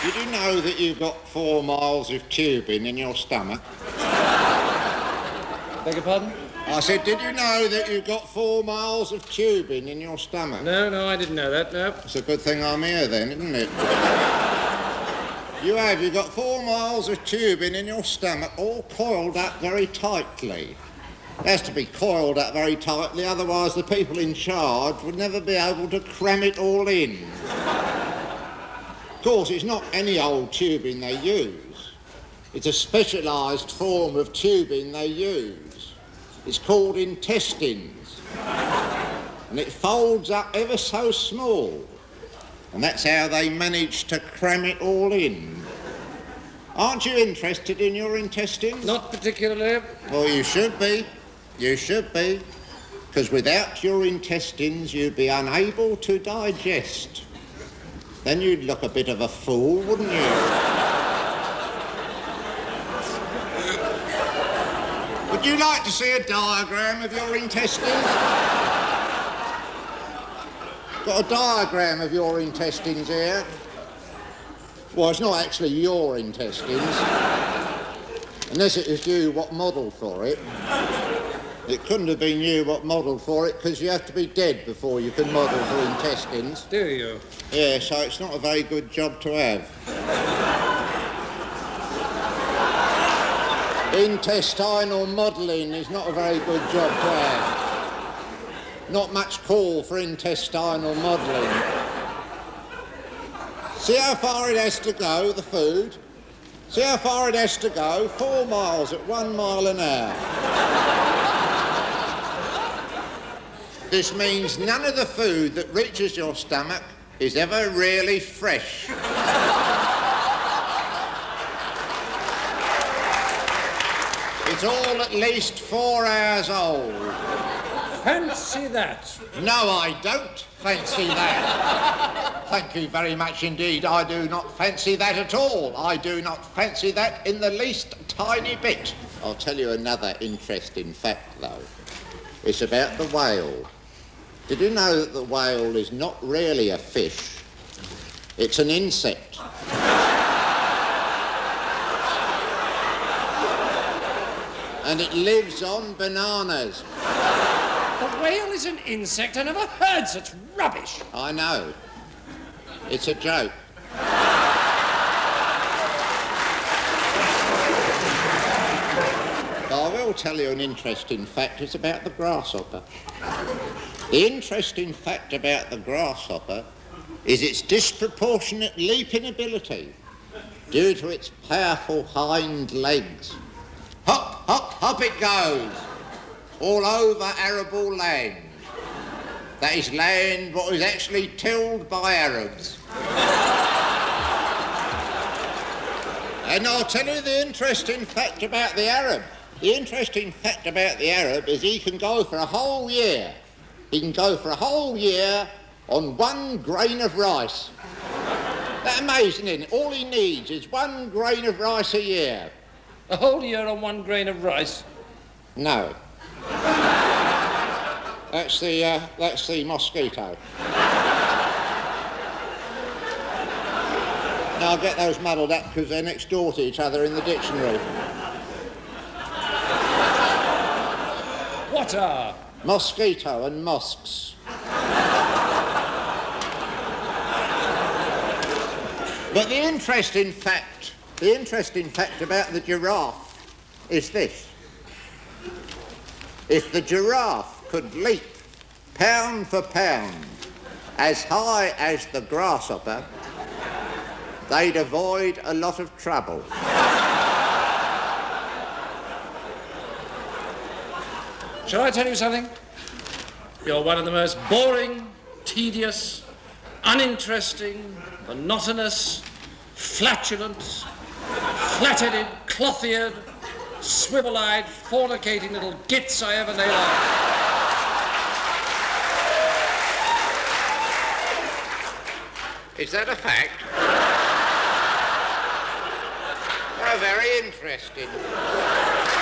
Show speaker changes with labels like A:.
A: Did you know that you've got 4 miles of tubing in your stomach?
B: Beg your pardon?
A: I said, did you know that you've got 4 miles of tubing in your stomach?
B: No, I didn't know that, no.
A: It's a good thing I'm here then, isn't it? You've got 4 miles of tubing in your stomach, all coiled up very tightly. It has to be coiled up very tightly, otherwise the people in charge would never be able to cram it all in. Of course, it's not any old tubing they use. It's a specialised form of tubing they use. It's called intestines. And it folds up ever so small. And that's how they manage to cram it all in. Aren't you interested in your intestines?
B: Not particularly.
A: Well, you should be. You should be. Because without your intestines, you'd be unable to digest. Then you'd look a bit of a fool, wouldn't you? Would you like to see a diagram of your intestines? Got a diagram of your intestines here. Well, it's not actually your intestines. Unless it was you what modelled for it. It couldn't have been you what modelled for it, because you have to be dead before you can model for intestines.
B: Do you?
A: Yeah, so it's not a very good job to have. Intestinal modelling is not a very good job to have. Not much call for intestinal modelling. See how far it has to go, the food? See how far it has to go? 4 miles at 1 mile an hour. This means none of the food that reaches your stomach is ever really fresh. It's all at least 4 hours old.
B: Fancy that.
A: No, I don't fancy that. Thank you very much indeed. I do not fancy that at all. I do not fancy that in the least tiny bit. I'll tell you another interesting fact, though. It's about the whale. Did you know that the whale is not really a fish? It's an insect. And it lives on bananas.
B: A whale is an insect? I never heard such rubbish.
A: I know. It's a joke. I will tell you an interesting fact. It's about the grasshopper. The interesting fact about the grasshopper is its disproportionate leaping ability due to its powerful hind legs. Hop, hop, hop it goes, all over arable land. That is land what is actually tilled by Arabs. And I'll tell you the interesting fact about the Arab. The interesting fact about the Arab is he can go for a whole year. He can go for a whole year on 1 grain of rice. That's amazing, isn't it? All he needs is 1 grain of rice a year.
B: A whole year on 1 grain of rice?
A: No. That's the mosquito. Now, I'll get those muddled up because they're next door to each other in the dictionary.
B: What are?
A: Mosquito and mosques. But the interesting fact about the giraffe is this. If the giraffe could leap pound for pound as high as the grasshopper, they'd avoid a lot of trouble.
B: Shall I tell you something? You're one of the most boring, tedious, uninteresting, monotonous, flatulent, flat-headed, cloth-eared, swivel-eyed, fornicating little gits I ever nailed on.
A: Is that a fact? Oh, very interesting.